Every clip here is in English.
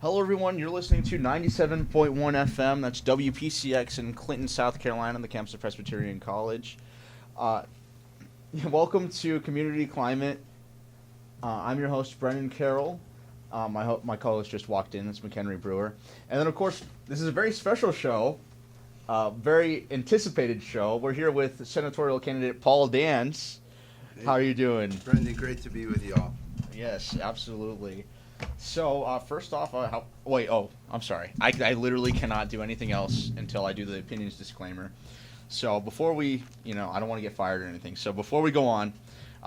Hello, everyone. You're listening to 97.1 FM. That's WPCX in Clinton, South Carolina, on the campus of Presbyterian College. Welcome to Community Climate. I'm your host, Brennan Carroll. My co-host just walked in. It's McHenry, Brewer. And then, of course, this is a very special show, very anticipated show. We're here with Senatorial candidate Paul Dance. Hey, how are you doing? Brendan, great to be with y'all. Yes, absolutely. So, first off, I'm sorry. I literally cannot do anything else until I do the opinions disclaimer. So, before we, I don't want to get fired or anything. So, before we go on,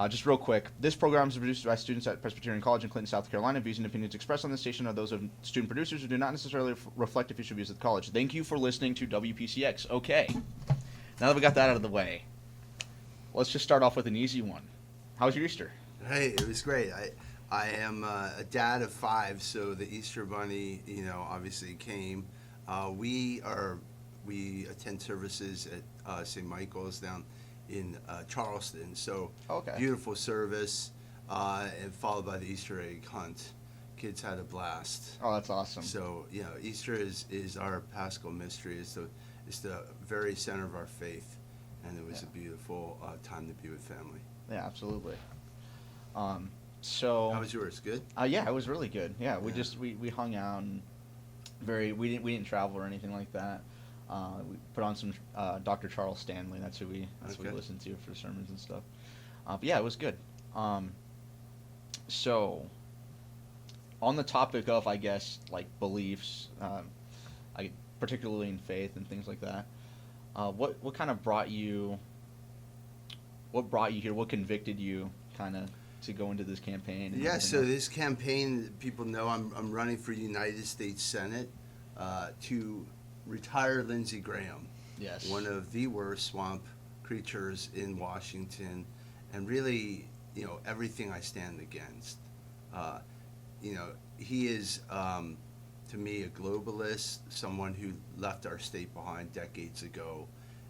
just real quick, this program is produced by students at Presbyterian College in Clinton, South Carolina. Views and opinions expressed on this station are those of student producers who do not necessarily reflect official views of the college. Thank you for listening to WPCX. Okay, now that we got that out of the way, let's just start off with an easy one. How was your Easter? Hey, it was great. I am a dad of 5, so the Easter Bunny, obviously came. We attend services at St. Michael's down in Charleston. So Okay. Beautiful service, and followed by the Easter egg hunt. Kids had a blast. Oh, that's awesome. So Easter is our Paschal mystery. It's the very center of our faith, and it was a beautiful time to be with family. Yeah, absolutely. So How was yours? Good? Yeah, it was really good. Yeah, we hung out and we didn't travel or anything like that. We put on some Dr. Charles Stanley. That's who we listened to for sermons and stuff. But yeah, it was good. So on the topic of, I guess, like beliefs, particularly in faith and things like that, what kind of brought you? What brought you here? What convicted you, kind of, to go into this campaign? So this campaign, people know I'm running for United States Senate to retire Lindsey Graham. Yes. One of the worst swamp creatures in Washington, and really, everything I stand against. He is, to me, a globalist, someone who left our state behind decades ago,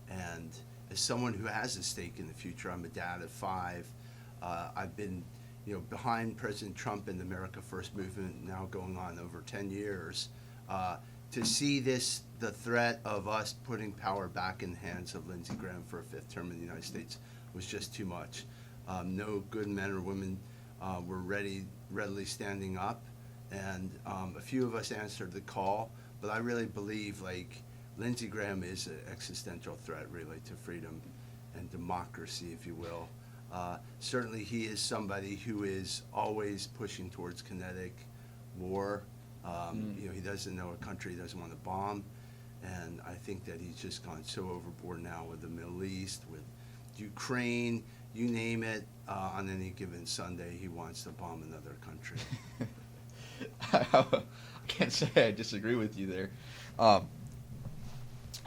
and as someone who has a stake in the future, I'm a dad of 5. I've been, behind President Trump and the America First movement now going on over 10 years. To see the threat of us putting power back in the hands of Lindsey Graham for a 5th term in the United States was just too much. No good men or women were readily standing up, and a few of us answered the call, but I really believe, Lindsey Graham is an existential threat, really, to freedom and democracy, if you will. Certainly he is somebody who is always pushing towards kinetic war. He doesn't know a country he doesn't want to bomb, and I think that he's just gone so overboard now with the Middle East, with Ukraine, you name it. On any given Sunday, he wants to bomb another country. I can't say I disagree with you there.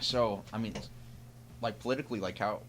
So, I mean, politically, how,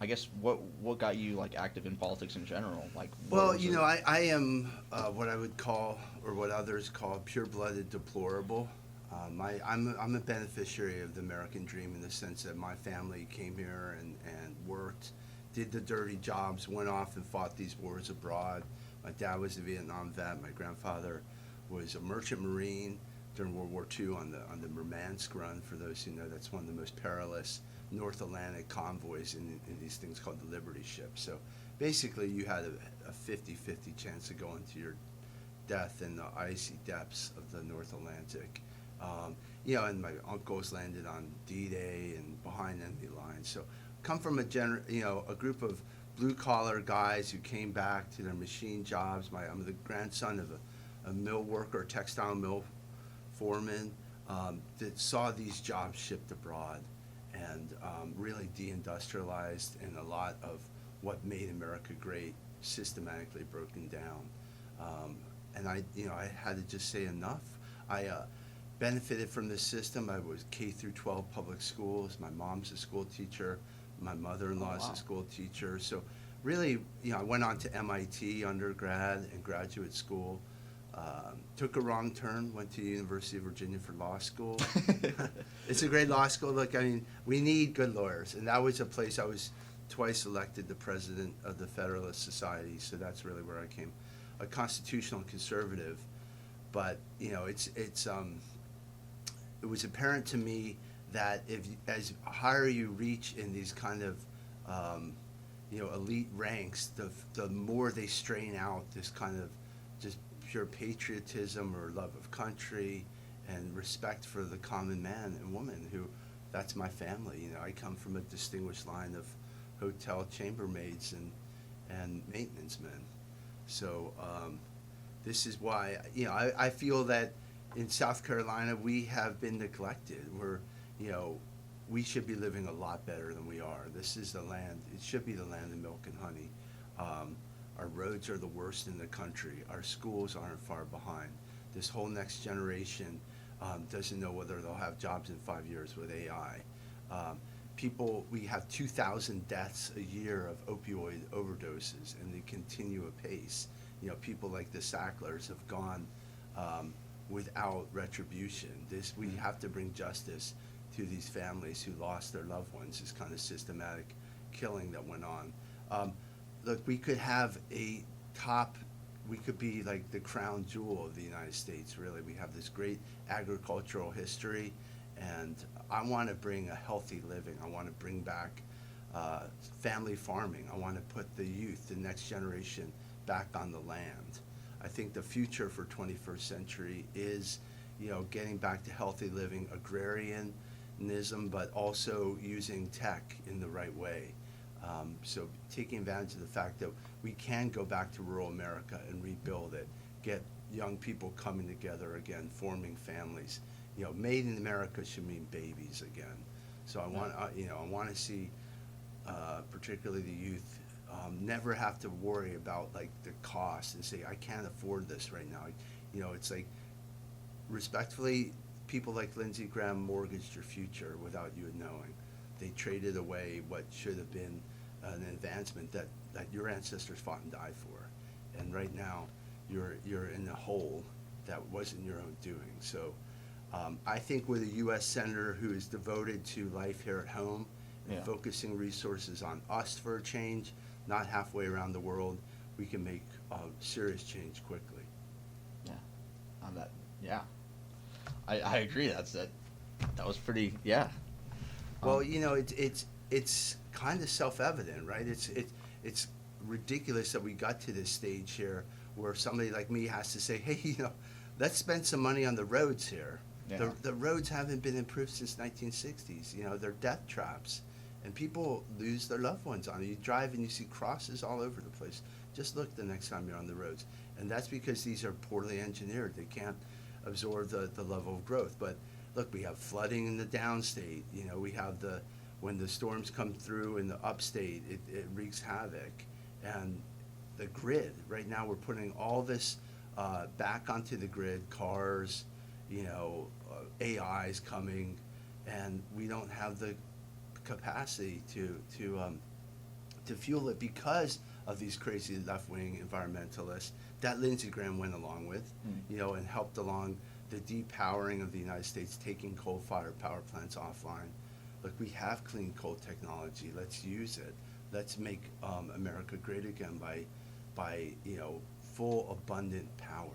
I guess, what got you, active in politics in general? Well, I am what I would call, or what others call, pure-blooded deplorable. I'm a beneficiary of the American dream in the sense that my family came here and worked, did the dirty jobs, went off and fought these wars abroad. My dad was a Vietnam vet. My grandfather was a merchant marine during World War II on the Murmansk run. For those who know, that's one of the most perilous North Atlantic convoys in these things called the Liberty Ship. So basically you had a 50-50 chance of going to your death in the icy depths of the North Atlantic. And my uncles landed on D-Day and behind enemy lines. So come from a group of blue-collar guys who came back to their machine jobs. I'm the grandson of a mill worker, textile mill foreman, that saw these jobs shipped abroad and really deindustrialized, and a lot of what made America great systematically broken down. And I had to just say enough. I benefited from this system. I was K through 12 public schools. My mom's a school teacher. My mother-in-law is a school teacher. So really, I went on to MIT undergrad and graduate school. Took a wrong turn, went to the University of Virginia for law school. It's a great law school. Look, we need good lawyers. And that was a place I was twice elected the president of the Federalist Society, so that's really where I came. A constitutional conservative, But it was apparent to me that as higher you reach in these kind of elite ranks, the more they strain out this kind of just pure patriotism or love of country and respect for the common man and woman who, that's my family. I come from a distinguished line of hotel chambermaids and maintenance men. So this is why, I feel that in South Carolina we have been neglected. We should be living a lot better than we are. This is the land, it should be the land of milk and honey. Our roads are the worst in the country. Our schools aren't far behind. This whole next generation doesn't know whether they'll have jobs in 5 years with AI. We have 2,000 deaths a year of opioid overdoses, and they continue apace. People like the Sacklers have gone without retribution. We have to bring justice to these families who lost their loved ones, this kind of systematic killing that went on. Look, we could have we could be like the crown jewel of the United States, really. We have this great agricultural history, and I want to bring a healthy living. I want to bring back family farming. I want to put the youth, the next generation, back on the land. I think the future for 21st century is, getting back to healthy living, agrarianism, but also using tech in the right way. So taking advantage of the fact that we can go back to rural America and rebuild it, get young people coming together again, forming families. Made in America should mean babies again. So I want to see, particularly the youth, never have to worry about like the cost and say, I can't afford this right now. It's like, respectfully, people like Lindsey Graham mortgaged your future without you knowing. They traded away what should have been an advancement that your ancestors fought and died for. And right now, you're in a hole that wasn't your own doing. So I think with a U.S. Senator who is devoted to life here at home and focusing resources on us for a change, not halfway around the world, we can make serious change quickly. Yeah, on that. Yeah, I agree. That was pretty. Yeah. Well, it's kind of self-evident, right? It's ridiculous that we got to this stage here where somebody like me has to say, hey, let's spend some money on the roads here. Yeah. The roads haven't been improved since 1960s. They're death traps, and people lose their loved ones on it. You drive and you see crosses all over the place. Just look the next time you're on the roads, and that's because these are poorly engineered. They can't absorb the level of growth. But look, we have flooding in the downstate. We have when the storms come through in the upstate, it wreaks havoc. And the grid, right now we're putting all this back onto the grid, cars, AI's coming, and we don't have the capacity to fuel it because of these crazy left-wing environmentalists that Lindsey Graham went along with, and helped along the depowering of the United States, taking coal-fired power plants offline. Look, we have clean coal technology. Let's use it. Let's make America great again by full, abundant power.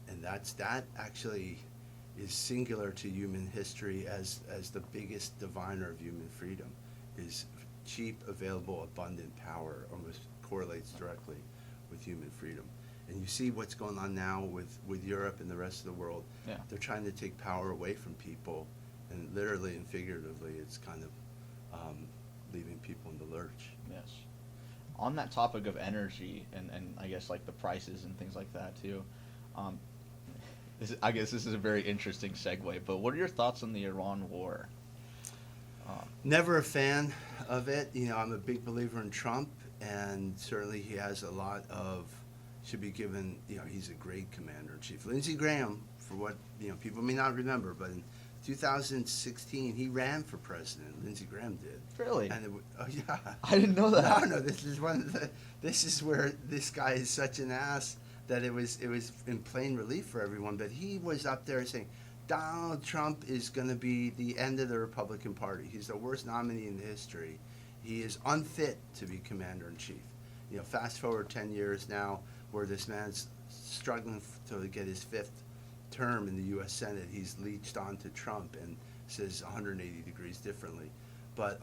And that actually is singular to human history as the biggest diviner of human freedom, is cheap, available, abundant power almost correlates directly with human freedom. And you see what's going on now with Europe and the rest of the world. Yeah. They're trying to take power away from people, and literally and figuratively, it's kind of leaving people in the lurch. Yes. On that topic of energy and I guess like the prices and things like that too, I guess this is a very interesting segue, but what are your thoughts on the Iran war? Never a fan of it. I'm a big believer in Trump, and certainly he has a lot of, should be given, he's a great commander-in-chief. Lindsey Graham, for what, people may not remember, but in 2016, he ran for president. Lindsey Graham did. Really? And yeah. I didn't know that. No, this is where this guy is such an ass that it was in plain relief for everyone. But he was up there saying, Donald Trump is going to be the end of the Republican Party. He's the worst nominee in history. He is unfit to be commander-in-chief. Fast forward 10 years now, where this man's struggling to get his 5th term in the U.S. Senate, he's leached onto Trump and says 180 degrees differently. But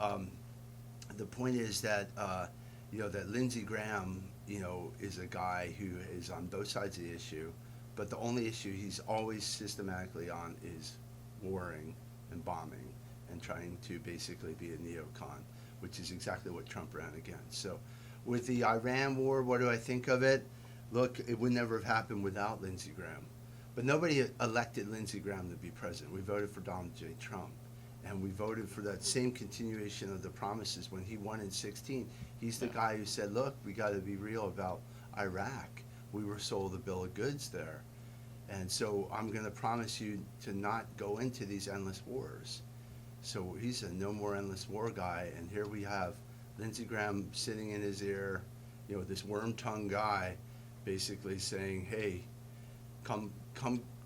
the point is that that Lindsey Graham, is a guy who is on both sides of the issue, but the only issue he's always systematically on is warring and bombing and trying to basically be a neocon, which is exactly what Trump ran against. So with the Iran war, what do I think of it? Look, it would never have happened without Lindsey Graham. But nobody elected Lindsey Graham to be president. We voted for Donald J. Trump. And we voted for that same continuation of the promises when he won in 2016. He's the guy who said, look, we got to be real about Iraq. We were sold a bill of goods there. And so I'm going to promise you to not go into these endless wars. So he's a no more endless war guy. And here we have Lindsey Graham sitting in his ear, this worm-tongued guy basically saying, hey, come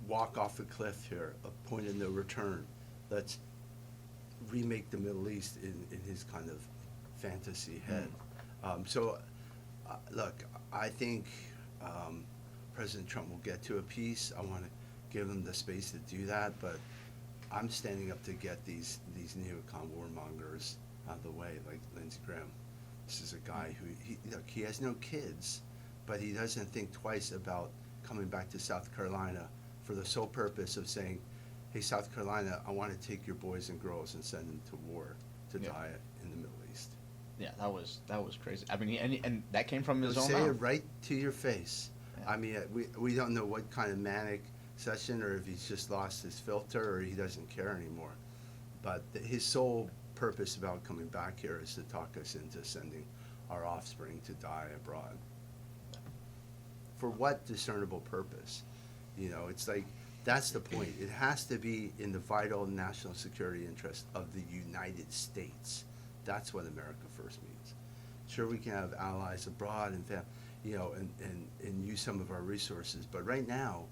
walk off a cliff here, a point of no return. Let's remake the Middle East in his kind of fantasy head. Look, I think President Trump will get to a peace. I want to give him the space to do that, but I'm standing up to get these neocon warmongers out of the way, like Lindsey Graham. This is a guy who, he has no kids, but he doesn't think twice about coming back to South Carolina for the sole purpose of saying, hey, South Carolina, I want to take your boys and girls and send them to war to die in the Middle East. Yeah, that was crazy. I mean, and that came from his own say mouth. it right to your face. Yeah. I mean, we don't know what kind of manic session, or if he's just lost his filter, or he doesn't care anymore. But his sole purpose about coming back here is to talk us into sending our offspring to die abroad. For what discernible purpose? It's like, that's the point. It has to be in the vital national security interest of the United States. That's what America First means. Sure, we can have allies abroad and use some of our resources, but right now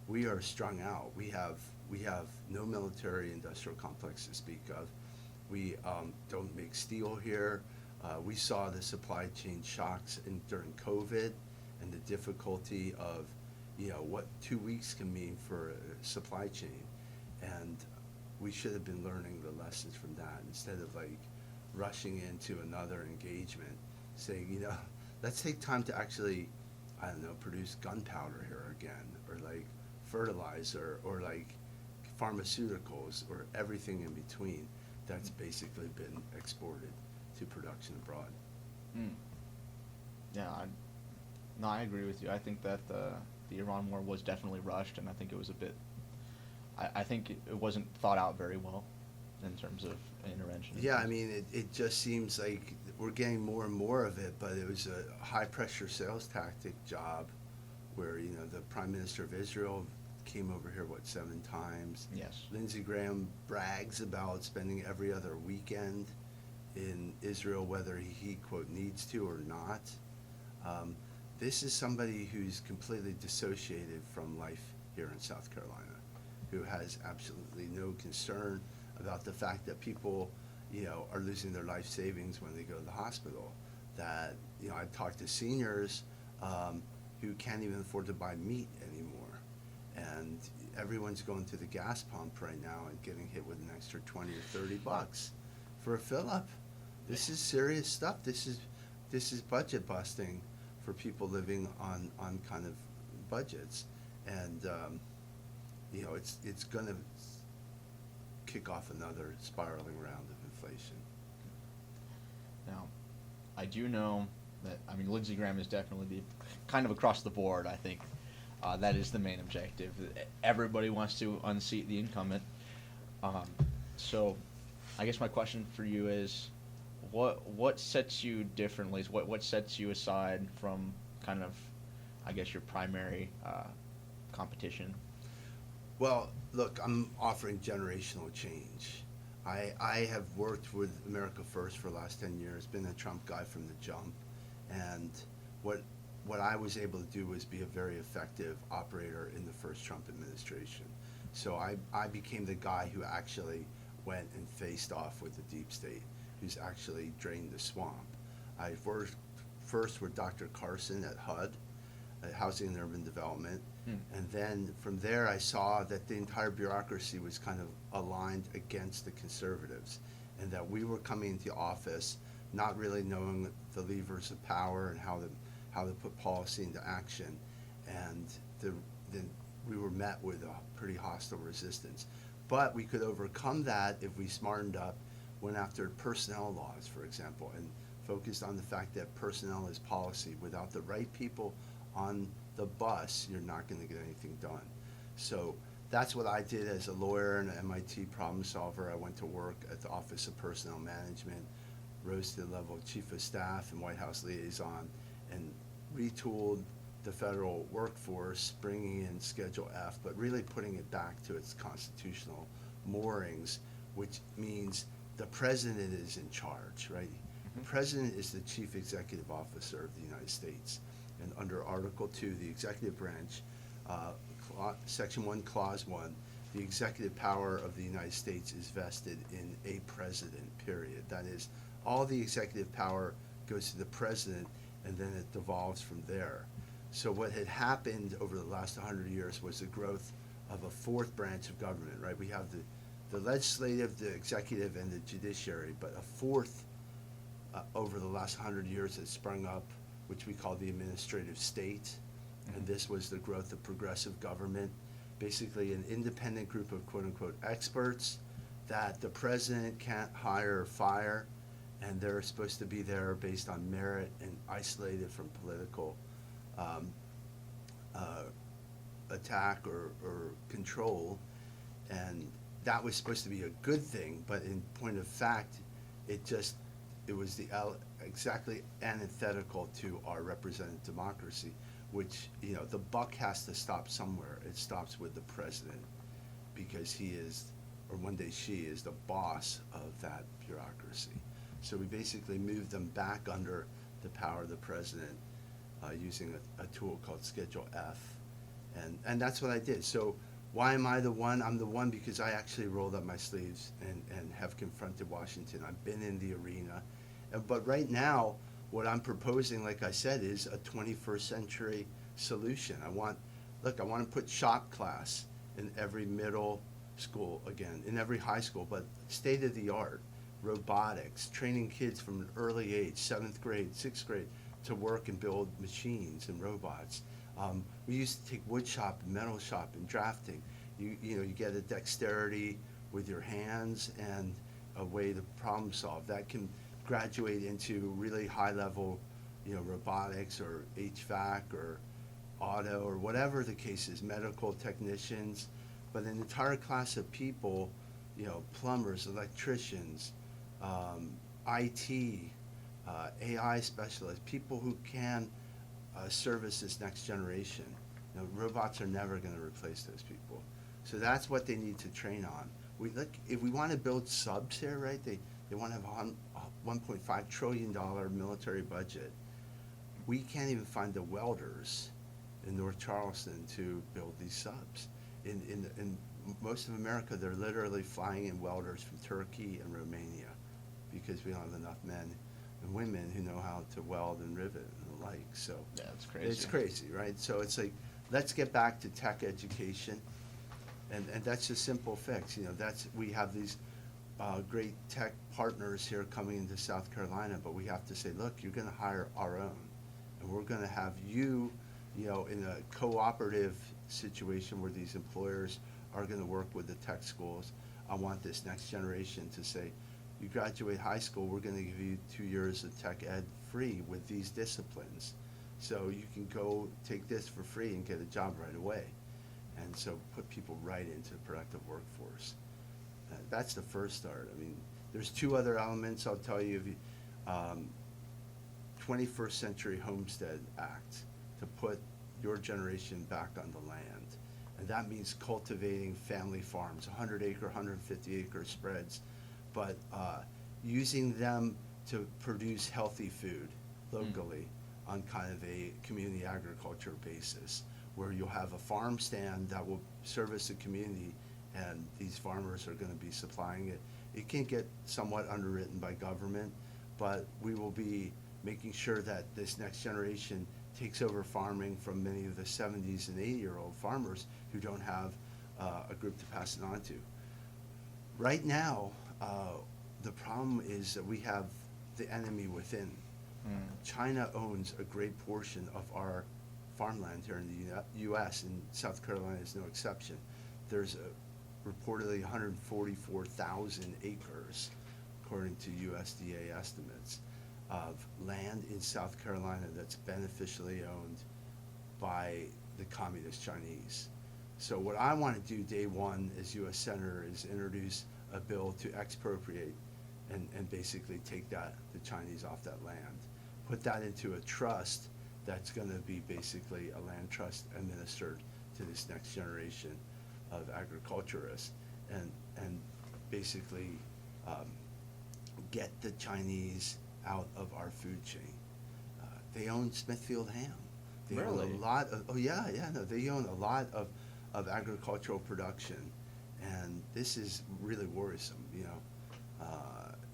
we are strung out. We have no military industrial complex to speak of. We don't make steel here. We saw the supply chain shocks during COVID and the difficulty of what 2 weeks can mean for a supply chain. And we should have been learning the lessons from that instead of rushing into another engagement, saying, let's take time to actually, produce gunpowder here again, or fertilizer, or pharmaceuticals, or everything in between that's basically been exported to production abroad. Yeah, I agree with you. I think that the Iran war was definitely rushed, and I think it was a bit. I think it wasn't thought out very well in terms of intervention. Yeah, I mean, it just seems like we're getting more and more of it, but it was a high-pressure sales tactic job where, the Prime Minister of Israel came over here, 7 times? Yes. Lindsey Graham brags about spending every other weekend in Israel, whether he quote, needs to or not. This is somebody who's completely dissociated from life here in South Carolina, who has absolutely no concern about the fact that people, are losing their life savings when they go to the hospital. That, I've talked to seniors who can't even afford to buy meat anymore. And everyone's going to the gas pump right now and getting hit with an extra 20 or 30 bucks for a fill-up. This is serious stuff. This is budget busting for people living on kind of budgets. And, it's going to kick off another spiraling round of inflation. Now, I do know that, Lindsey Graham is definitely kind of across the board, I think. That is the main objective. Everybody wants to unseat the incumbent. So I guess my question for you is, what sets you differently? What sets you aside from kind of, I guess, your primary competition? Well, look, I'm offering generational change. I have worked with America First for the last 10 years, been a Trump guy from the jump, and what I was able to do was be a very effective operator in the first Trump administration. So I became the guy who actually went and faced off with the deep state, who's actually drained the swamp. I worked first with Dr. Carson at HUD, housing and urban development. Hmm. And then from there, I saw that the entire bureaucracy was kind of aligned against the conservatives, and that we were coming into office not really knowing the levers of power and how to put policy into action. And then we were met with a pretty hostile resistance. But we could overcome that if we smartened up, went after personnel laws, for example, and focused on the fact that personnel is policy. Without the right people on the bus, you're not going to get anything done. So that's what I did as a lawyer and an MIT problem solver. I went to work at the Office of Personnel Management, rose to the level of Chief of Staff and White House Liaison, and retooled the federal workforce, bringing in Schedule F, but really putting it back to its constitutional moorings, which means the president is in charge, right? The president is the chief executive officer of the United States. And under Article 2, the executive branch, Section 1, Clause 1, the executive power of the United States is vested in a president, period. That is, all the executive power goes to the president, and then it devolves from there. So what had happened over the last 100 years was the growth of a fourth branch of government, right? We have the legislative, the executive, and the judiciary, but a fourth over the last 100 years has sprung up, which we call the administrative state. And this was the growth of progressive government, basically an independent group of quote-unquote experts that the president can't hire or fire, and they're supposed to be there based on merit and isolated from political attack or control. And that was supposed to be a good thing, but in point of fact, it was exactly antithetical to our representative democracy, which, the buck has to stop somewhere. It stops with the president, because he is, or one day she is, the boss of that bureaucracy. So we basically moved them back under the power of the president using a tool called Schedule F. And that's what I did. So why am I the one? I'm the one because I actually rolled up my sleeves and have confronted Washington. I've been in the arena. But right now, what I'm proposing, like I said, is a 21st century solution. I want to put shop class in every middle school again, in every high school, but state of the art, robotics, training kids from an early age, 7th grade, 6th grade, to work and build machines and robots. We used to take wood shop and metal shop and drafting. You get a dexterity with your hands and a way to problem solve. That can graduate into really high level, robotics or HVAC or auto or whatever the case is, medical technicians, but an entire class of people, plumbers, electricians, IT, AI specialists, people who can service this next generation. Robots are never going to replace those people. So that's what they need to train on. If we want to build subs here, right, they want to have a $1.5 trillion military budget. We can't even find the welders in North Charleston to build these subs. In most of America, they're literally flying in welders from Turkey and Romania because we don't have enough men and women who know how to weld and rivet and the like. So Yeah, it's crazy. It's crazy, right? So it's like, let's get back to tech education, and that's a simple fix. We have these great tech partners here coming into South Carolina, but we have to say, look, you're going to hire our own, and we're going to have you, in a cooperative situation where these employers are going to work with the tech schools. I want this next generation to say, you graduate high school, we're going to give you 2 years of tech ed free with these disciplines. So you can go take this for free and get a job right away. And so put people right into the productive workforce. That's the first start. I mean, there's 2 other elements I'll tell you. 21st Century Homestead Act, to put your generation back on the land. And that means cultivating family farms, 100-acre, 150-acre spreads, but using them to produce healthy food locally on kind of a community agriculture basis, where you'll have a farm stand that will service the community, and these farmers are going to be supplying it. It can get somewhat underwritten by government, but we will be making sure that this next generation takes over farming from many of the 70s and 80-year-old farmers who don't have a group to pass it on to. Right now, the problem is that we have the enemy within. China owns a great portion of our farmland here in the U.S., and South Carolina is no exception. There's reportedly 144,000 acres, according to USDA estimates, of land in South Carolina that's beneficially owned by the Communist Chinese. So what I want to do day one as U.S. Senator is introduce a bill to expropriate and basically take the Chinese off that land. Put that into a trust that's going to be basically a land trust administered to this next generation of agriculturists, and basically get the Chinese out of our food chain. They own Smithfield ham. They Really? own a lot of, they own a lot of agricultural production, and this is really worrisome, you know.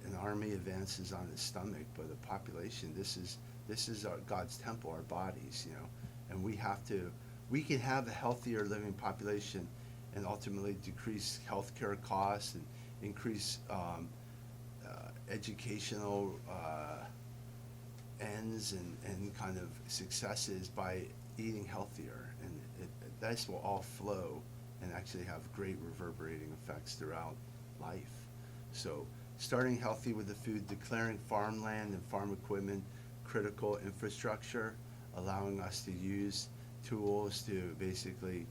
An army advances on its stomach, but the population, this is God's temple, our bodies, you know, and we can have a healthier living population and ultimately decrease healthcare costs and increase educational ends and kind of successes by eating healthier, and this will all flow and actually have great reverberating effects throughout life. So starting healthy with the food, declaring farmland and farm equipment critical infrastructure, allowing us to use tools to basically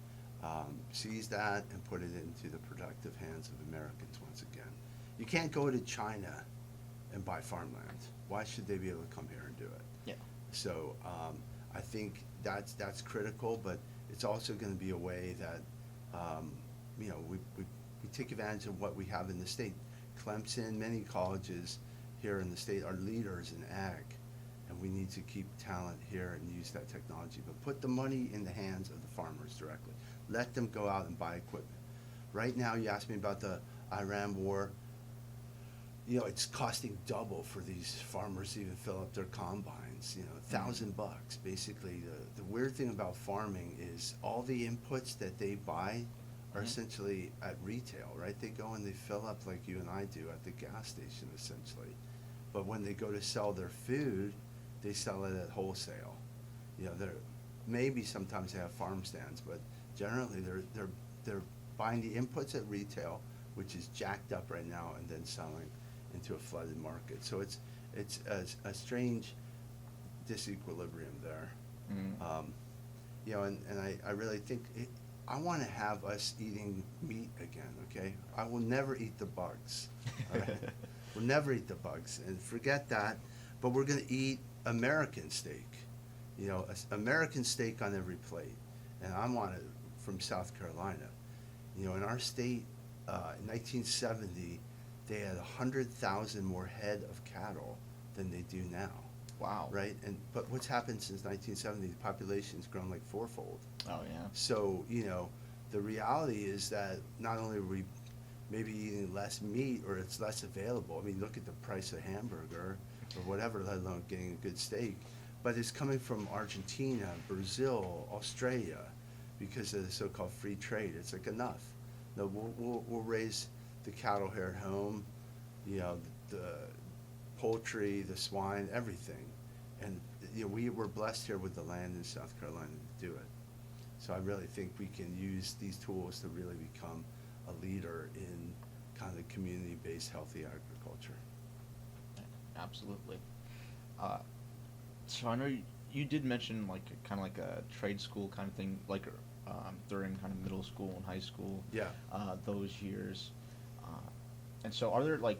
seize that and put it into the productive hands of Americans once again. You can't go to China and buy farmland. Why should they be able to come here and do it? Yeah. So I think that's critical, but it's also going to be a way that you know, we take advantage of what we have in the state. Clemson, many colleges here in the state are leaders in ag, and we need to keep talent here and use that technology, but put the money in the hands of the farmers directly. Let them go out and buy equipment. Right now, you asked me about the Iran war. You know, it's costing double for these farmers to even fill up their combines, you know, $1,000. Basically, the weird thing about farming is all the inputs that they buy are essentially at retail, right? They go and they fill up like you and I do at the gas station, essentially. But when they go to sell their food, they sell it at wholesale. You know, maybe sometimes they have farm stands, but generally they're buying the inputs at retail, which is jacked up right now, and then selling into a flooded market. So it's a strange disequilibrium there. You know, and I really think I want to have us eating meat again, okay? I will never eat the bugs, all right? We'll never eat the bugs, and forget that, but we're going to eat American steak, you know, American steak on every plate. And I want it from South Carolina. You know, in our state, in 1970, they had 100,000 more head of cattle than they do now. Wow. Right? But what's happened since 1970? The population's grown like fourfold. Oh, yeah. So, you know, the reality is that not only are we maybe eating less meat, or it's less available. I mean, look at the price of hamburger or whatever, let alone getting a good steak. But it's coming from Argentina, Brazil, Australia, because of the so-called free trade. It's like enough. No, we'll raise the cattle here at home, you know, the poultry, the swine, everything. And you know, we were blessed here with the land in South Carolina to do it. So I really think we can use these tools to really become a leader in kind of community-based healthy agriculture. Absolutely. So I know you did mention like kind of like a trade school kind of thing, like during kind of middle school and high school. Yeah. Those years. And so are there like,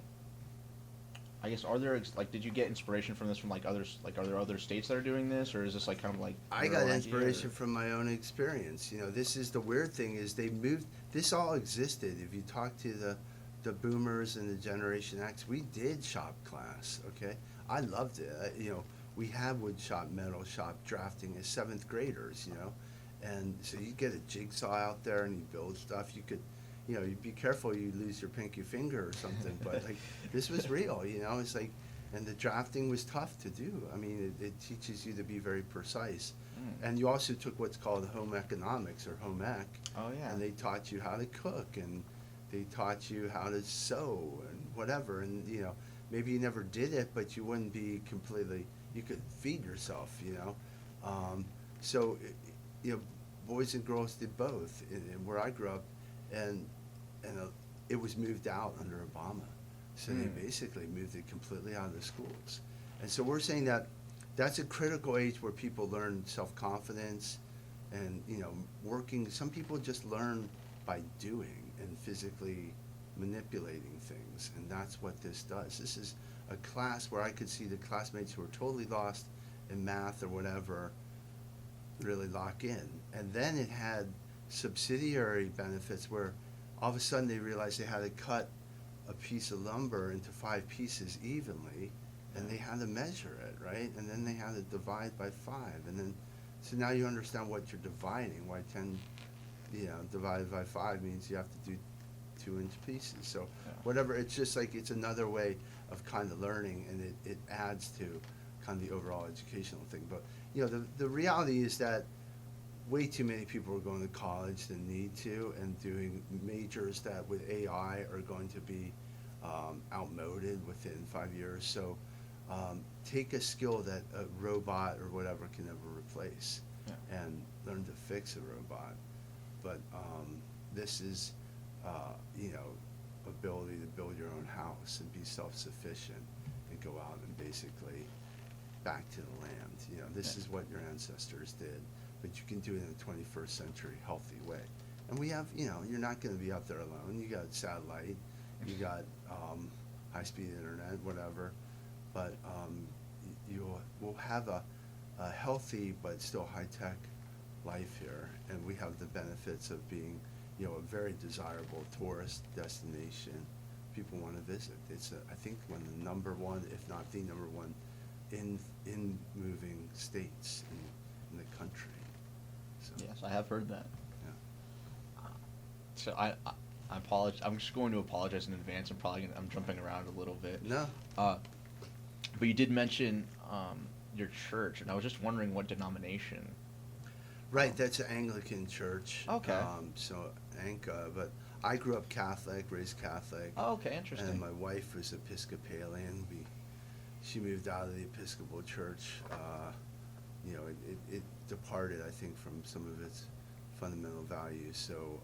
I guess, are there like, did you get inspiration from this from like others, like are there other states that are doing this, or is this like kind of like I got inspiration from my own experience. You know, this is the weird thing is they moved, this all existed. If you talk to the boomers and the Generation X, we did shop class, okay? I loved it. You know, we had wood shop, metal shop, drafting as 7th graders, you know? And so you get a jigsaw out there and you build stuff. You could, you know, you'd be careful you lose your pinky finger or something, but like this was real, you know? It's like And the drafting was tough to do. I mean, it teaches you to be very precise. Mm. And you also took what's called home economics, or home ec. Oh, yeah. And they taught you how to cook, and they taught you how to sew and whatever. And, you know, maybe you never did it, but you wouldn't be completely, you could feed yourself, you know. So, you know, boys and girls did both in where I grew up, and it was moved out under Obama. So they basically moved it completely out of the schools. And so we're saying that that's a critical age where people learn self-confidence and, you know, working. Some people just learn by doing and physically manipulating things, and that's what this does. This is a class where I could see the classmates who were totally lost in math or whatever really lock in. And then it had subsidiary benefits where all of a sudden they realized they had to cut a piece of lumber into 5 pieces evenly, and they had to measure it, right? And then they had to divide by 5, and then, so now you understand what you're dividing, why 10, you know, divided by 5 means you have to do 2-inch pieces. So whatever, it's just like, it's another way of kind of learning, and it adds to kind of the overall educational thing. But, you know, the reality is that way too many people are going to college than need to, and doing majors that with AI are going to be outmoded within 5 years. So take a skill that a robot or whatever can never replace, and learn to fix a robot. But this is, you know, ability to build your own house and be self-sufficient and go out and basically back to the land. You know, this is what your ancestors did, but you can do it in a 21st century healthy way. And we have, you know, you're not going to be out there alone. You got satellite, you got high-speed internet, whatever, but we'll have a healthy but still high-tech life here, and we have the benefits of being, you know, a very desirable tourist destination. People want to visit. It's, I think, one of the number one, if not the number one, in moving states in the country. So, Yes, I have heard that. yeah. So I apologize. I'm just going to apologize in advance. I'm jumping around a little bit. No. But you did mention your church, and I was just wondering what denomination. Right, that's an Anglican church. Okay. So Anka, but I grew up Catholic, raised Catholic. Oh, okay, interesting. And my wife was Episcopalian. She moved out of the Episcopal Church. You know, it departed, I think, from some of its fundamental values. So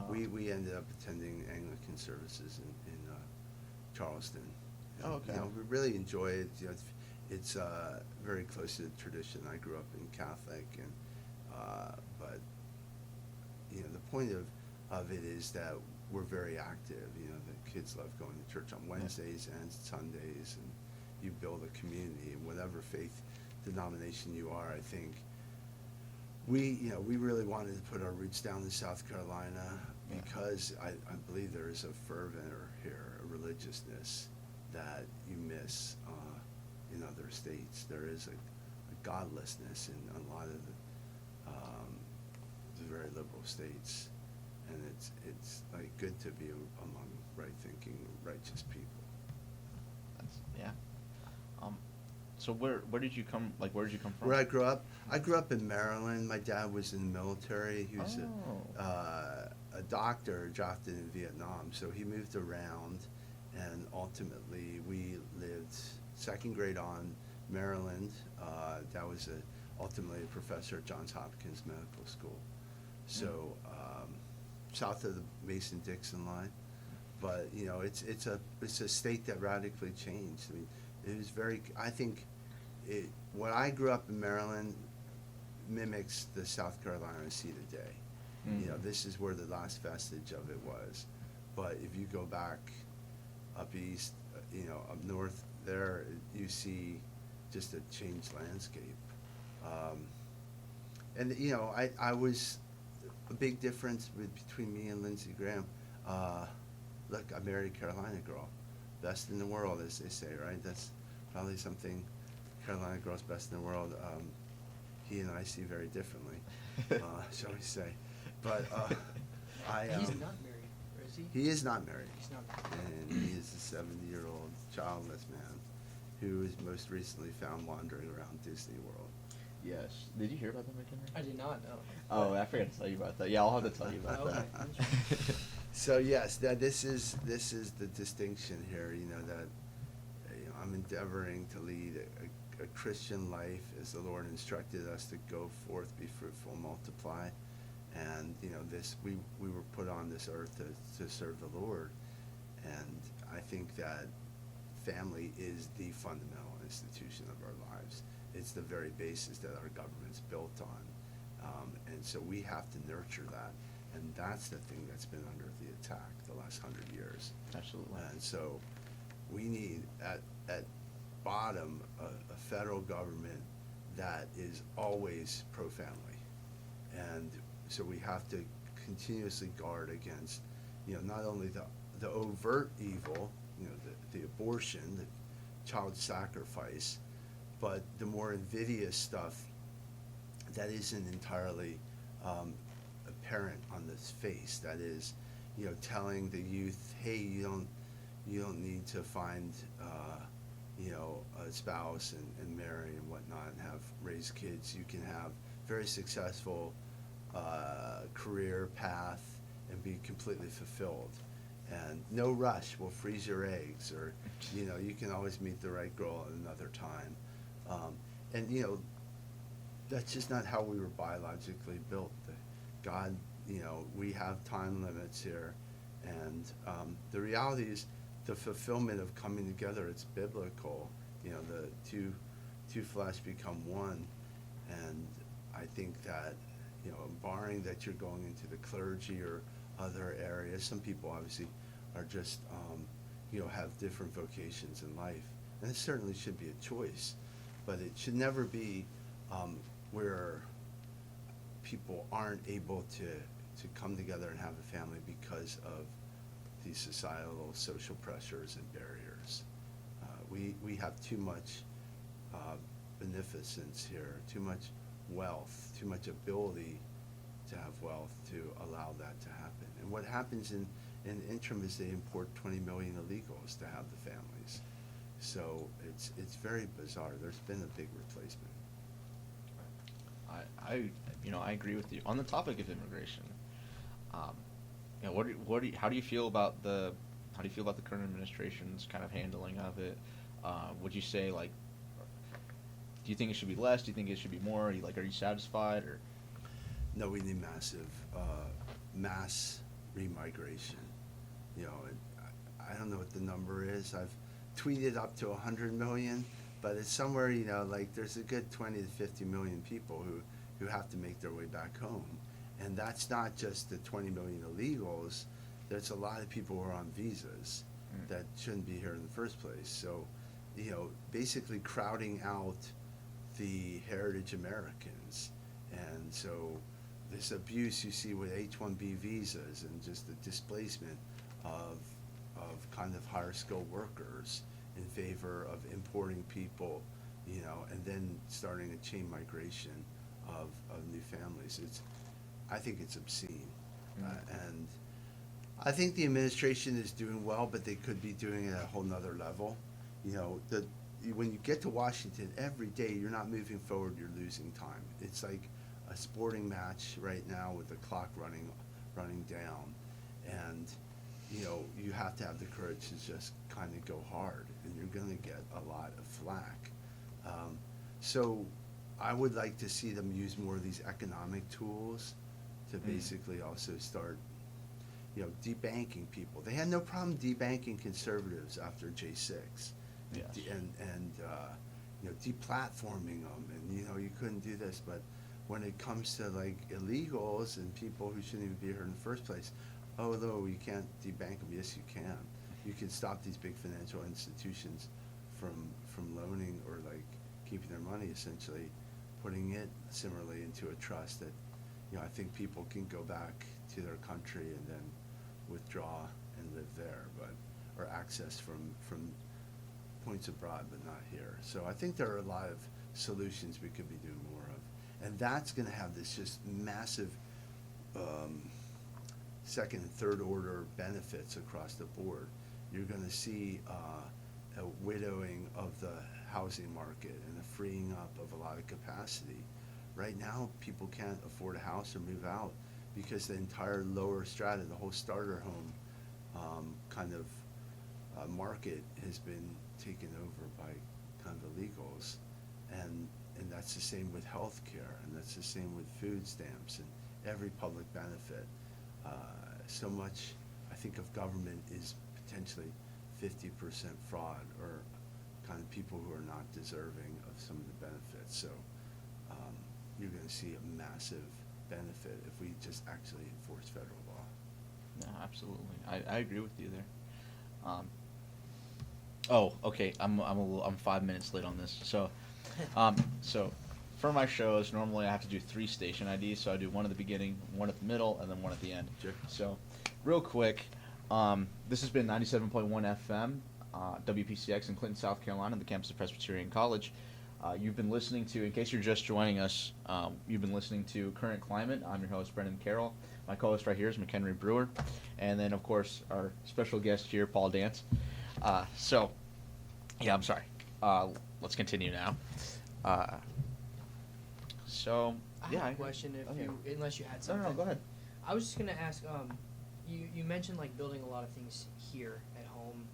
we ended up attending Anglican services in Charleston. And, Oh, okay. You know, we really enjoy it. You know, it's very close to the tradition. I grew up in Catholic, and but you know, the point of it is that we're very active. You know, the kids love going to church on Wednesdays and Sundays, and you build a community. And whatever faith denomination you are, I think we really wanted to put our roots down in South Carolina because I believe there is a fervor here, a religiousness that you miss in other states. There is a godlessness in a lot of the very liberal states, and it's like good to be among right-thinking, righteous people. Yeah. So where did you come? Like, where did you come from? Where I grew up in Maryland. My dad was in the military. He was a doctor drafted in Vietnam, so he moved around, and ultimately we lived second grade on Maryland. Dad was ultimately a professor at Johns Hopkins Medical School, so south of the Mason-Dixon line. But you know, it's a state that radically changed. I mean, it was very. I think when I grew up in Maryland mimics the South Carolina I see today. Mm-hmm. You know, this is where the last vestige of it was. But if you go back up east, you know, up north there, you see just a changed landscape. And you know, I was a big difference between me and Lindsey Graham. Look, I married a Carolina girl, best in the world, as they say, right? That's probably something. Carolina girl's best in the world. He and I see very differently, shall we say? But He's not married, or is he? He is not married. He's not married. And he is a 70-year-old childless man. who was most recently found wandering around Disney World. Yes. Did you hear about that, McHenry? I did not know. Oh, I forgot to tell you about that. Yeah, I'll have to tell you about Okay. that. So yes, this is the distinction here. That I'm endeavoring to lead a Christian life as the Lord instructed us to go forth, be fruitful, multiply, and this we were put on this earth to serve the Lord, and I think that family is the fundamental institution of our lives. It's the very basis that our government's built on, and so we have to nurture that. And that's the thing that's been under the attack the last 100 years. Absolutely. And so we need, at bottom, a federal government that is always pro-family. And so we have to continuously guard against, not only the overt evil, the abortion, the child sacrifice, but the more invidious stuff that isn't entirely apparent on this face. That is, telling the youth, hey, you don't need to find, a spouse and marry and whatnot and raise kids. You can have very successful career path and be completely fulfilled. And no rush, we'll freeze your eggs, or, you can always meet the right girl at another time. And that's just not how we were biologically built. God, we have time limits here, and the reality is the fulfillment of coming together, it's biblical. The two flesh become one, and I think that, barring that you're going into the clergy or other areas, some people obviously are just, have different vocations in life, and it certainly should be a choice, but it should never be where people aren't able to come together and have a family because of these societal, social pressures and barriers. We have too much beneficence here, too much wealth, too much ability to have wealth to allow that to happen. And what happens in the interim is they import 20 million illegals to have the families. So it's very bizarre. There's been a big replacement. I agree with you on the topic of immigration. How do you feel about the current administration's kind of handling of it? Would you say, like, do you think it should be less? Do you think it should be more? Are you satisfied, or? No, we need mass remigration. I don't know what the number is. I've tweeted up to 100 million, but it's somewhere, there's a good 20 to 50 million people who have to make their way back home. And that's not just the 20 million illegals. There's a lot of people who are on visas that shouldn't be here in the first place. So, basically crowding out the heritage Americans. And so this abuse you see with H-1B visas and just the displacement of kind of higher skilled workers in favor of importing people, and then starting a chain migration of new families. I think it's obscene. And I think the administration is doing well, but they could be doing it at a whole nother level. When you get to Washington, every day you're not moving forward, you're losing time. It's like a sporting match right now with the clock running down. And, you have to have the courage to just kind of go hard, and you're going to get a lot of flack. So I would like to see them use more of these economic tools to basically also start, debanking people. They had no problem debanking conservatives after J6, Yes. and deplatforming them, and you couldn't do this. But when it comes to like illegals and people who shouldn't even be here in the first place, oh no, you can't debank them. Yes, you can. You can stop these big financial institutions from loaning or like keeping their money, essentially putting it similarly into a trust that, I think people can go back to their country and then withdraw and live there, or access from points abroad, but not here. So I think there are a lot of solutions we could be doing more of, and that's going to have this just massive second and third order benefits across the board. You're going to see widowing of the housing market and a freeing up of a lot of capacity. Right now, people can't afford a house or move out because the entire lower strata, the whole starter home market has been taken over by kind of illegals. And that's the same with health care, and that's the same with food stamps and every public benefit. So much, I think, of government is potentially 50% fraud, or kind of people who are not deserving of some of the benefits. So you're going to see a massive benefit if we just actually enforce federal law. No, absolutely. I agree with you there. Oh, okay. I'm 5 minutes late on this. So, so for my shows, normally I have to do 3 station IDs. So I do one at the beginning, one at the middle, and then one at the end. Sure. So, real quick, this has been 97.1 FM, WPCX in Clinton, South Carolina, the campus of Presbyterian College. You've been listening to, in case you're just joining us, you've been listening to Current Climate. I'm your host, Brennan Carroll. My co-host right here is McHenry Brewer. And then, of course, our special guest here, Paul Dance. Yeah, I'm sorry. Let's continue now. I have a question, unless you had something. No, go ahead. I was just gonna ask. You mentioned like building a lot of things here at home,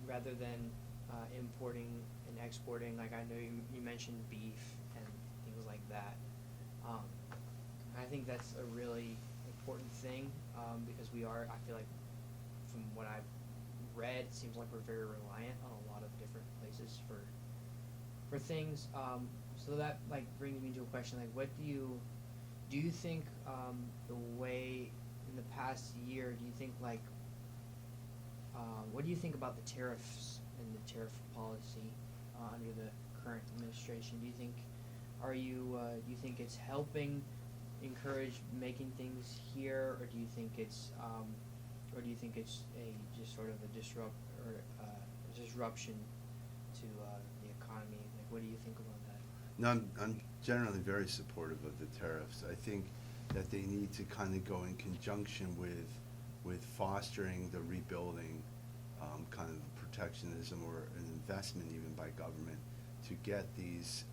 rather than importing and exporting. Like I know you mentioned beef and things like that. I think that's a really important thing because I feel like from what I've read, it seems like we're very reliant on a lot of different places for things. So that like brings me to a question, like what do you think the way in the past year, do you think like what do you think about the tariffs and the tariff policy under the current administration? Do you think it's helping encourage making things here, or do you think it's just sort of a disruption to the economy? Like, what do you think about that? No, I'm generally very supportive of the tariffs. I think that they need to kind of go in conjunction with fostering the rebuilding, kind of protectionism or an investment even by government to get these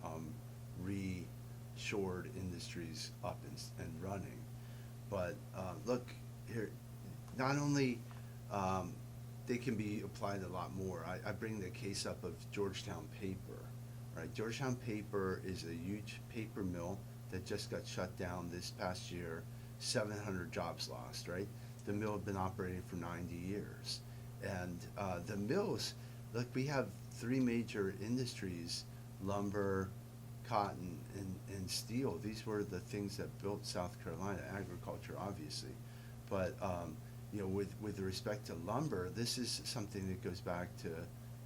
reshored industries up and running. But look here, not only they can be applied a lot more. I bring the case up of Georgetown Paper, right? Georgetown Paper is a huge paper mill that just got shut down this past year, 700 jobs lost, right? The mill had been operating for 90 years. And the mills, look, we have 3 major industries, lumber, cotton, and steel. These were the things that built South Carolina, agriculture, obviously. But with respect to lumber, this is something that goes back to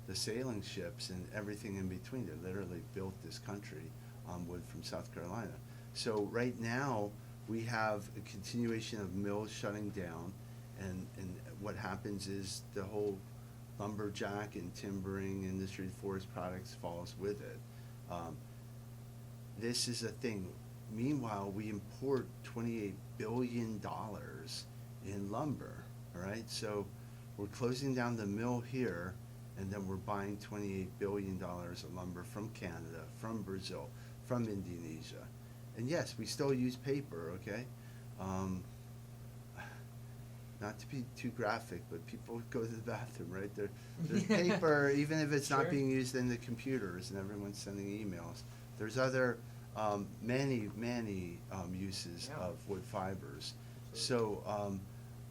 the sailing ships and everything in between. They literally built this country on wood from South Carolina. So right now, we have a continuation of mills shutting down, and what happens is the whole lumberjack and timbering industry, forest products, falls with it. This is a thing. Meanwhile, we import $28 billion in lumber, all right? So we're closing down the mill here, and then we're buying $28 billion of lumber from Canada, from Brazil, from Indonesia. And yes, we still use paper, okay? Not to be too graphic, but people go to the bathroom, right? There's paper, even if it's not being used in the computers and everyone's sending emails. There's other many uses of wood fibers. So,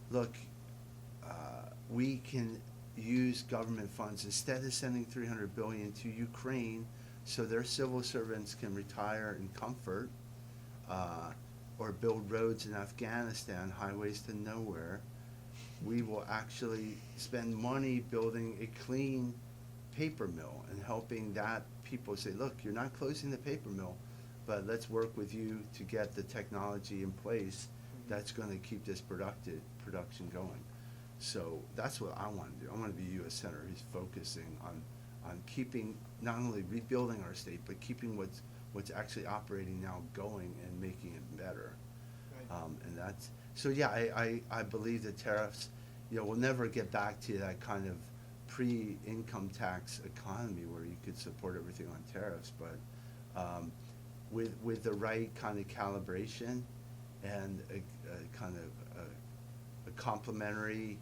look, we can use government funds instead of sending $300 billion to Ukraine, so their civil servants can retire in comfort, or build roads in Afghanistan, highways to nowhere. We will actually spend money building a clean paper mill and helping that people say, look, you're not closing the paper mill, but let's work with you to get the technology in place that's going to keep this production going. So that's what I want to do. I want to be a U.S. Senator who's focusing on keeping, not only rebuilding our state, but keeping what's actually operating now going and making it better. Right. And that's, so yeah, I believe the tariffs we'll never get back to that kind of pre-income tax economy where you could support everything on tariffs, but with the right kind of calibration and a kind of a complementary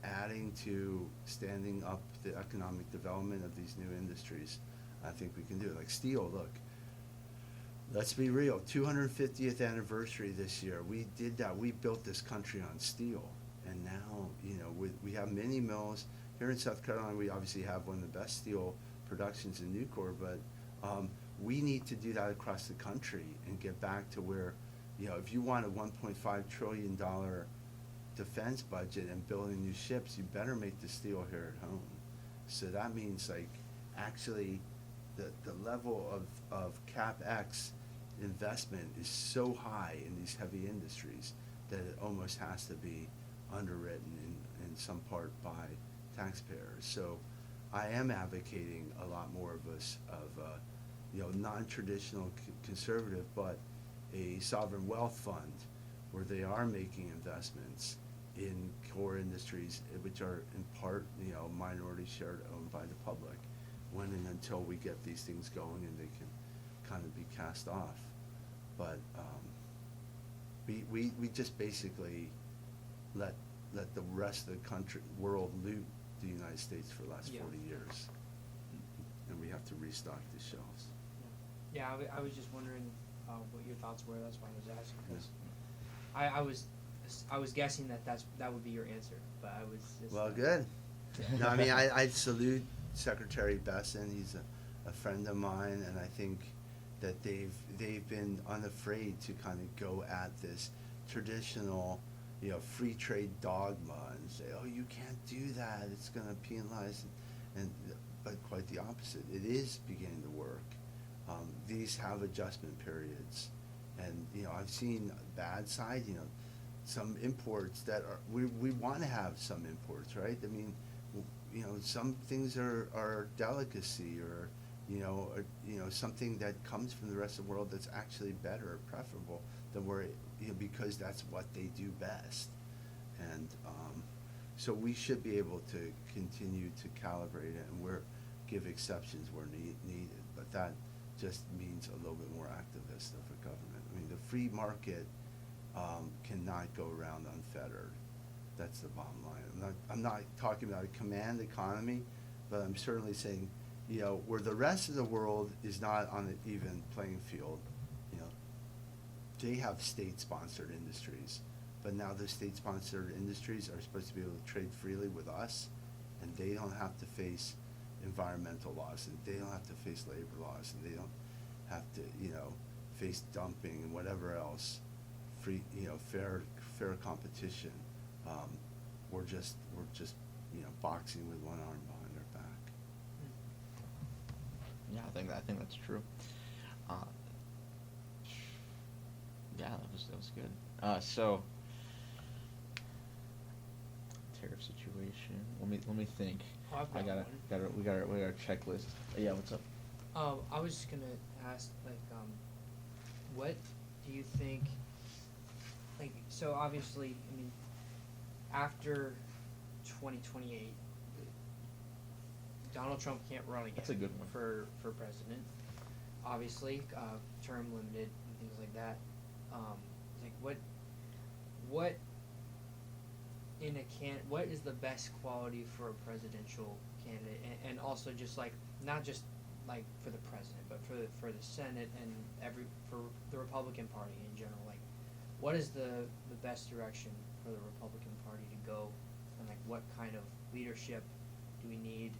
adding to standing up the economic development of these new industries, I think we can do it. Like steel, look, let's be real, 250th anniversary this year. We did that. We built this country on steel. And now, we have mini mills. Here in South Carolina, we obviously have one of the best steel productions in Nucor, but we need to do that across the country and get back to where, if you want a $1.5 trillion defense budget and building new ships, you better make the steel here at home. So that means, like, actually the level of CapEx investment is so high in these heavy industries that it almost has to be underwritten in some part by taxpayers. So I am advocating a lot more of non-traditional conservative, but a sovereign wealth fund where they are making investments in core industries which are in part, minority shared owned by the public, when and until we get these things going and they can kind of be cast off. But we just basically let the rest of the world loot the United States for the last 40 years, and we have to restock the shelves. Yeah, I was just wondering what your thoughts were. That's why I was asking. Because I was guessing that would be your answer, but I was just, well, good. No, I mean, I salute Secretary Besson. He's a friend of mine, and I think that they've been unafraid to kind of go at this traditional, free trade dogma and say, oh, you can't do that, it's going to penalize, but quite the opposite. It is beginning to work. These have adjustment periods, and I've seen bad side. Some imports that are we want to have some imports, right? I mean, some things are delicacy, or something that comes from the rest of the world that's actually better or preferable than because that's what they do best. And so we should be able to continue to calibrate it and give exceptions where needed. But that just means a little bit more activist of a government. I mean, the free market cannot go around unfettered. That's the bottom line. I'm not talking about a command economy, but I'm certainly saying, where the rest of the world is not on an even playing field, they have state-sponsored industries, but now the state-sponsored industries are supposed to be able to trade freely with us, and they don't have to face environmental laws, and they don't have to face labor laws, and they don't have to, face dumping and whatever else. Free, fair competition. We're just boxing with one arm behind our back. Yeah, I think that's true. Yeah, that was good. So tariff situation. Let me think. Oh, I've got one. We got our checklist. Yeah, what's up? I was just gonna ask, what do you think? So obviously, I mean, after 2028, Donald Trump can't run again. That's a good one. For president. Obviously, term limited and things like that. What is the best quality for a presidential candidate, and also just not just for the president, but for the Senate and for the Republican Party in general, what is the best direction for the Republican Party to go, and what kind of leadership do we need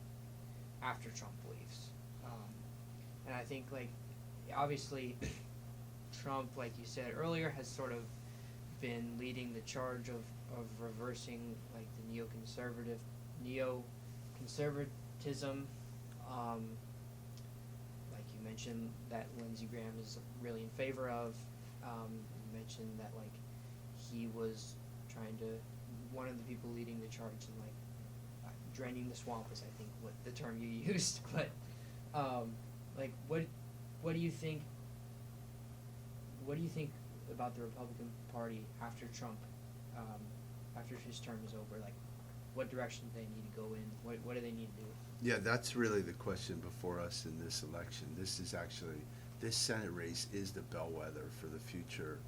after Trump leaves? And I think obviously Trump, like you said earlier, has sort of been leading the charge of reversing the neoconservatism. Like you mentioned, that Lindsey Graham is really in favor of. You mentioned that he was one of the people leading the charge in draining the swamp is, I think, what the term you used. But what do you think? What do you think about the Republican Party after Trump after his term is over? Like, what direction do they need to go in? What do they need to do? Yeah, that's really the question before us in this election. This Senate race is the bellwether for the future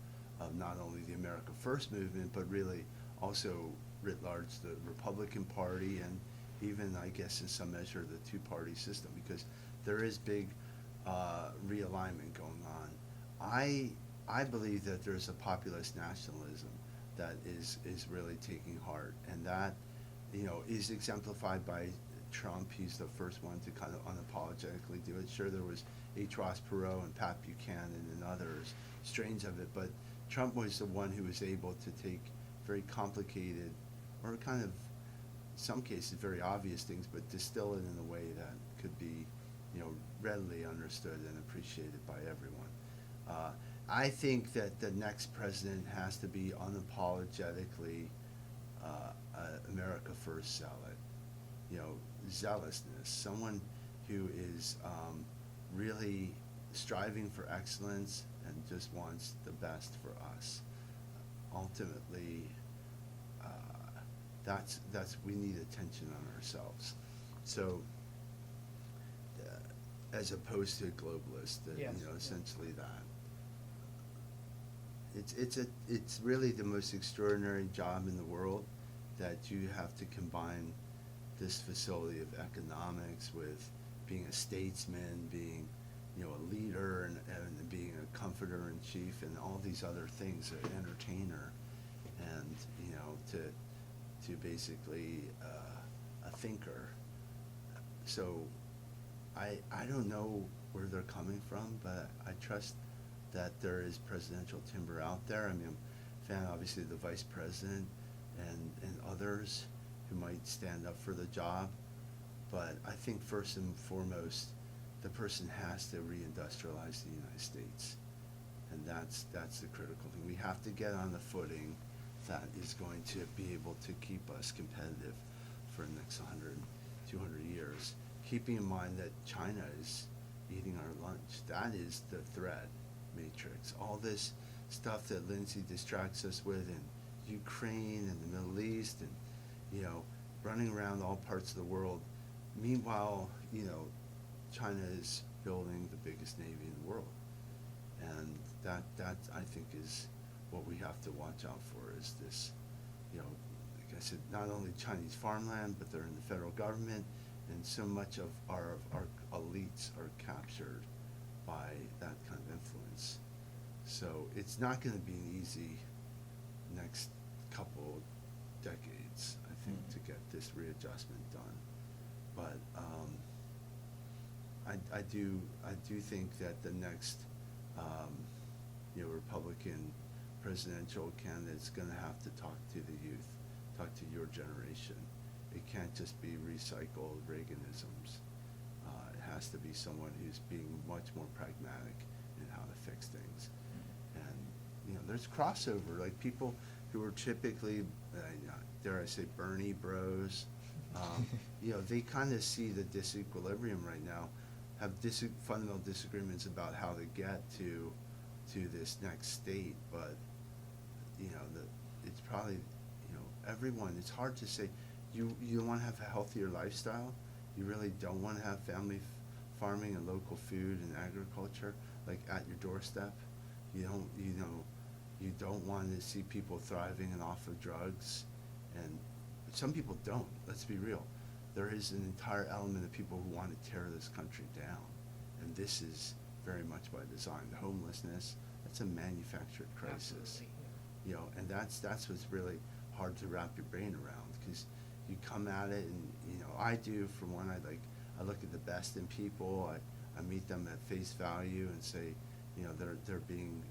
of not only the America First movement, but really also writ large the Republican Party, and even, I guess, in some measure, the two-party system, because there is big realignment going on. I believe that there's a populist nationalism that is really taking heart, and that, is exemplified by Trump. He's the first one to kind of unapologetically do it. Sure, there was H. Ross Perot and Pat Buchanan and others, strains of it, but Trump was the one who was able to take very complicated, or kind of, in some cases, very obvious things, but distill it in a way that could be, readily understood and appreciated by everyone. I think that the next president has to be unapologetically America First zealot, zealousness, someone who is really striving for excellence and just wants the best for us. Ultimately, that's we need attention on ourselves. So, as opposed to a globalist, Yes. essentially that. It's really the most extraordinary job in the world, that you have to combine this facility of economics with being a statesman, being a leader, and being a comforter in chief, and all these other things, an entertainer, and to basically a thinker. So I don't know where they're coming from, but I trust that there is presidential timber out there. I mean, I'm a fan, obviously, of the vice president and others who might stand up for the job. But I think first and foremost, the person has to reindustrialize the United States. And that's the critical thing. We have to get on the footing that is going to be able to keep us competitive for the next 100, 200 years. Keeping in mind that China is eating our lunch. That is the threat matrix. All this stuff that Lindsay distracts us with in Ukraine and the Middle East, and running around all parts of the world. Meanwhile, China is building the biggest navy in the world, and that I think is what we have to watch out for. Is this, like I said, not only Chinese farmland, but they're in the federal government, and so much of our elites are captured by that kind of influence. So it's not going to be an easy next couple decades, I think, to get this readjustment done. But I do think that the next Republican presidential candidate is going to have to talk to the youth, talk to your generation. It can't just be recycled Reaganisms. It has to be someone who's being much more pragmatic in how to fix things. And there's crossover, like people who are typically, dare I say, Bernie bros. They kind of see the disequilibrium right now, have fundamental disagreements about how to get to this next state, but it's probably everyone. It's hard to say. You want to have a healthier lifestyle. You really don't want to have family farming and local food and agriculture like at your doorstep. You don't want to see people thriving and off of drugs, and some people don't. Let's be real. There is an entire element of people who want to tear this country down, and this is very much by design. The homelessness, that's a manufactured crisis. Absolutely. And that's what's really hard to wrap your brain around, because you come at it, and I do, for one, I look at the best in people. I meet them at face value and say, they're being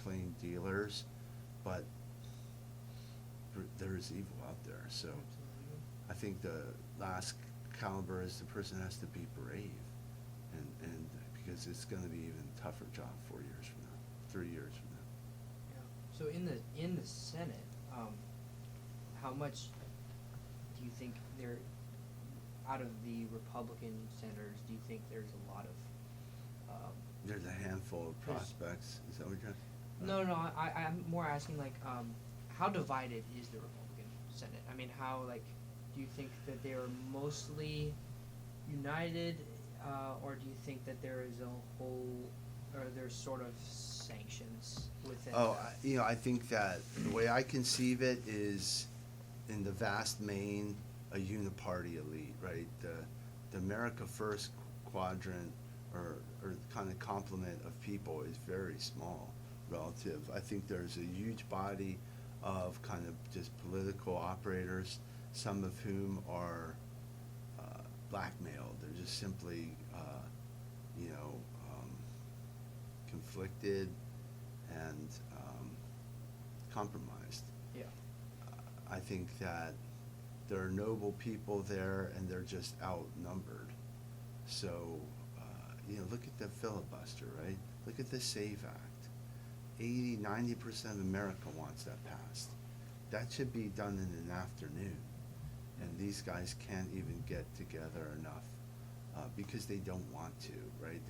plain dealers, but there is evil out there. So I think the last caliber is the person has to be brave, and because it's going to be even tougher job 4 years from now, 3 years from now. Yeah. So in the Senate, how much do you think there, out of the Republican senators, do you think there's a lot of? There's a handful of prospects. Is that what you're? No. I'm more asking, like, how divided is the Republican Senate? I mean, how, like, do you think that they are mostly united, or do you think that there is a whole, or there's sort of sanctions within? I think that the way I conceive it is, in the vast main, a uniparty elite, right? The America First quadrant, or kind of complement of people, is very small relative. I think there's a huge body of kind of just political operators, some of whom are blackmailed. They're just simply, conflicted and compromised. Yeah. I think that there are noble people there, and they're just outnumbered. So, look at the filibuster, right? Look at the SAVE Act. 80-90% of America wants that passed. That should be done in an afternoon. And these guys can't even get together enough because they don't want to, right?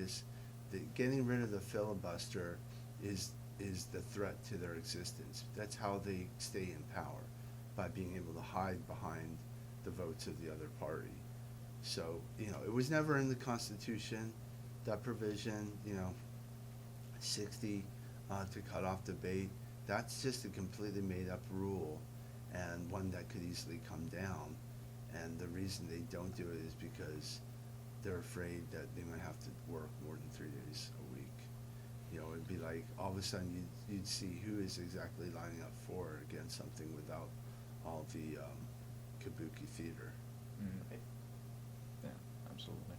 Getting rid of the filibuster is the threat to their existence. That's how they stay in power, by being able to hide behind the votes of the other party. So, it was never in the Constitution, that provision, 60 to cut off debate. That's just a completely made-up rule, and one that could easily come down. And the reason they don't do it is because they're afraid that they might have to work more than 3 days a week. It'd be like all of a sudden you'd see who is exactly lining up for or against something without all the kabuki theater. Mm. Yeah, absolutely.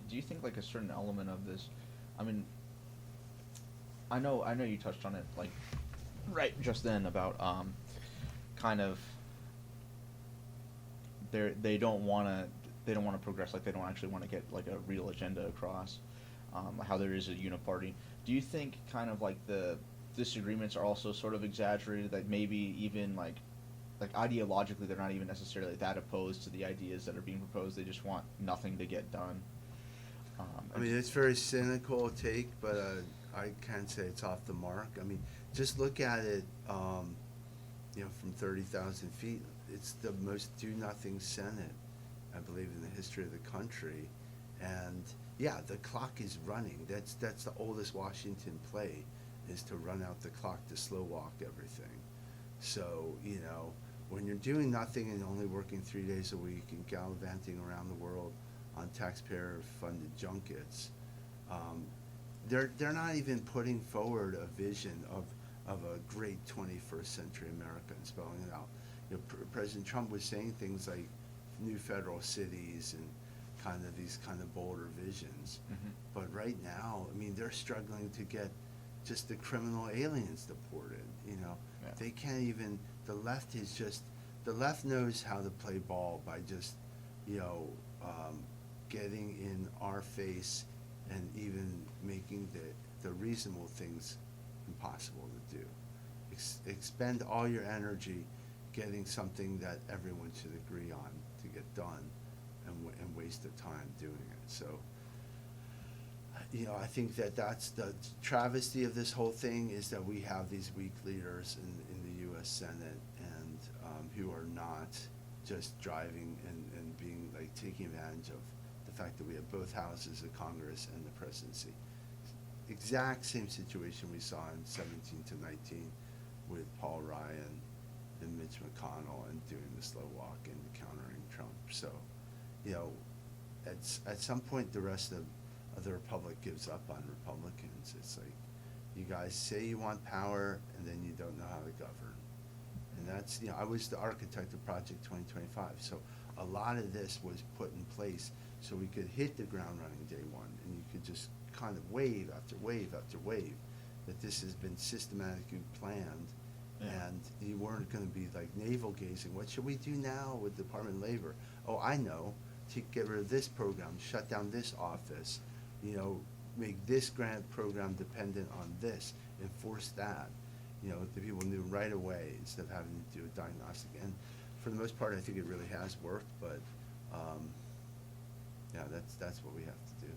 Do you think like a certain element of this? I mean, I know you touched on it like right just then about kind of they don't want to progress, like they don't actually want to get like a real agenda across. How there is a uniparty. Do you think kind of like the disagreements are also sort of exaggerated, that maybe even like ideologically they're not even necessarily that opposed to the ideas that are being proposed, they just want nothing to get done? I mean, it's very cynical take, but I can't say it's off the mark. I mean, just look at it, from 30,000 feet. It's the most do-nothing Senate, I believe, in the history of the country. And yeah, the clock is running. That's the oldest Washington play, is to run out the clock, to slow walk everything. So, when you're doing nothing and only working 3 days a week and gallivanting around the world on taxpayer-funded junkets, they're not even putting forward a vision of a great 21st century America and spelling it out. President Trump was saying things like new federal cities and kind of these kind of bolder visions. Mm-hmm. But right now, I mean, they're struggling to get just the criminal aliens deported. Yeah. They can't even. The left knows how to play ball by just, getting in our face and even making the reasonable things impossible to do. Expend all your energy getting something that everyone should agree on to get done, and waste their time doing it. So, I think that's the travesty of this whole thing, is that we have these weak leaders in the U.S. Senate, and who are not just driving and being like taking advantage of the fact that we have both houses of Congress and the presidency. Exact same situation we saw in 17 to 19 with Paul Ryan and Mitch McConnell, and doing the slow walk and countering Trump. So, at some point the rest of the Republic gives up on Republicans. It's like, you guys say you want power, and then you don't know how to govern. And that's, I was the architect of Project 2025, so a lot of this was put in place so we could hit the ground running day one, and you could just kind of wave after wave after wave, that this has been systematically planned. Yeah. And you weren't going to be like navel gazing. What should we do now with Department of Labor? Oh, I know. To get rid of this program, shut down this office, make this grant program dependent on this, enforce that. The people knew right away, instead of having to do a diagnostic. And for the most part, I think it really has worked. But yeah, that's what we have to do.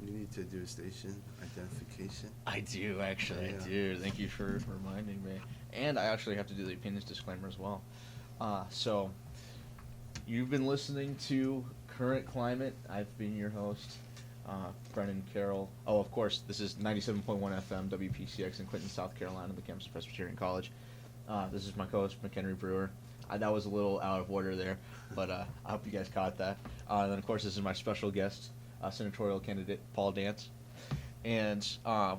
You need to do a station identification. I do, actually. Yeah. I do. Thank you for reminding me. And I actually have to do the opinions disclaimer as well. So, you've been listening to Current Climate. I've been your host, Brennan, Carroll. Oh, of course, this is 97.1 FM, WPCX in Clinton, South Carolina, the campus of Presbyterian College. This is my co-host, McHenry, Brewer. That was a little out of order there, but I hope you guys caught that. And then, of course, this is my special guest, Senatorial candidate Paul Dance. And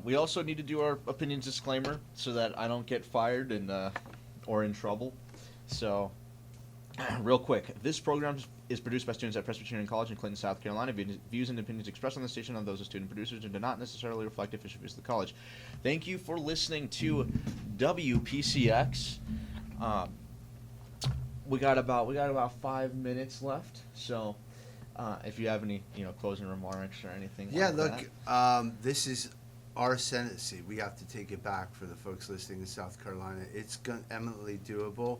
we also need to do our opinions disclaimer so that I don't get fired and or in trouble. So, real quick, this program is produced by students at Presbyterian College in Clinton, South Carolina. Views and opinions expressed on the station are those of student producers and do not necessarily reflect official views of the college. Thank you for listening to WPCX. We got about 5 minutes left, so if you have any closing remarks or anything. Yeah, like look, that. this is our Senate seat. We have to take it back for the folks listening in South Carolina. It's eminently doable.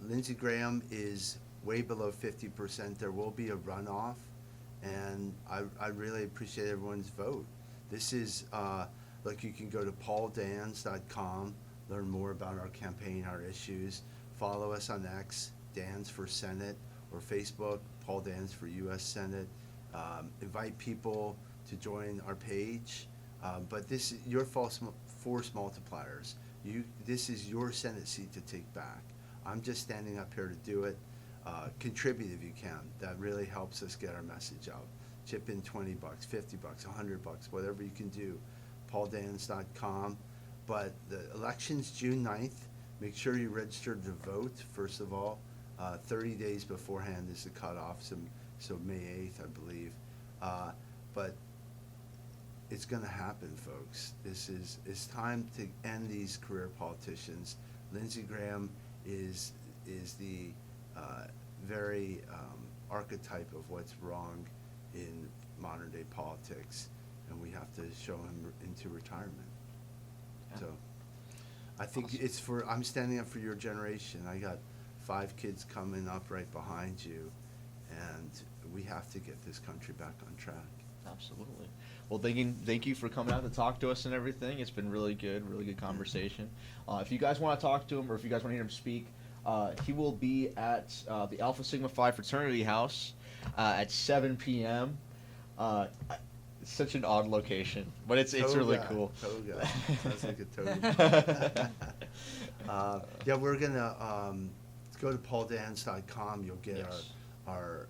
Lindsey Graham is way below 50%. There will be a runoff, and I really appreciate everyone's vote. This is, look, you can go to pauldans.com, learn more about our campaign, our issues. Follow us on X, Dans for Senate, or Facebook, Paul Dans for U.S. Senate. Invite people to join our page. But this is your force multipliers. This is your Senate seat to take back. I'm just standing up here to do it. Contribute if you can. That really helps us get our message out. Chip in $20, $50, $100, whatever you can do. pauldans.com. But the election's June 9th. Make sure you register to vote, first of all. 30 days beforehand is the cutoff, so May 8th, I believe. But it's going to happen, folks. It's time to end these career politicians. Lindsey Graham is the very archetype of what's wrong in modern day politics, and we have to show him into retirement. Yeah. So I think Awesome. I'm standing up for your generation. I got 5 kids coming up right behind you, and we have to get this country back on track. Absolutely. Well, thank you for coming out to talk to us and everything. It's been really good conversation. If you guys want to talk to him, or if you guys want to hear him speak, he will be at the Alpha Sigma Phi Fraternity House at 7 p.m. It's such an odd location, but it's really cool. Toga. Sounds like a toga. Yeah, we're gonna go to pauldans.com. You'll get Yes. our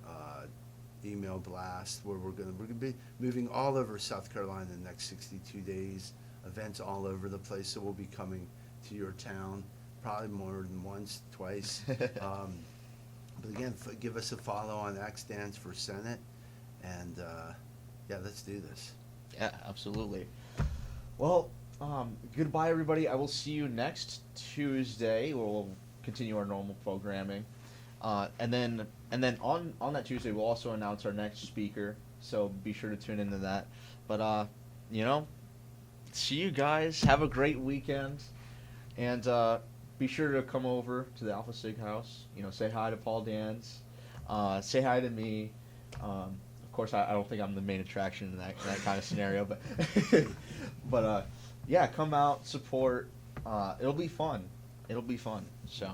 email blast where we're gonna be moving all over South Carolina in the next 62 days. Events all over the place, so we'll be coming to your town probably more than once, twice. But again, give us a follow on X Dance for Senate, and yeah, let's do this. Yeah, absolutely. Well, goodbye, everybody. I will see you next Tuesday, where we'll continue our normal programming. And then on that Tuesday, we'll also announce our next speaker. So be sure to tune into that. But see you guys. Have a great weekend, and be sure to come over to the Alpha Sig House. Say hi to Paul Dans. Say hi to me. Of course, I don't think I'm the main attraction in that kind of scenario, but yeah, come out, support. It'll be fun. So,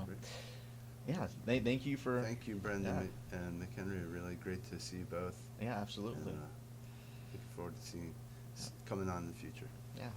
yeah, thank you for. Thank you, Brendan and McHenry. Really great to see you both. Yeah, absolutely. And, looking forward to seeing coming on in the future. Yeah.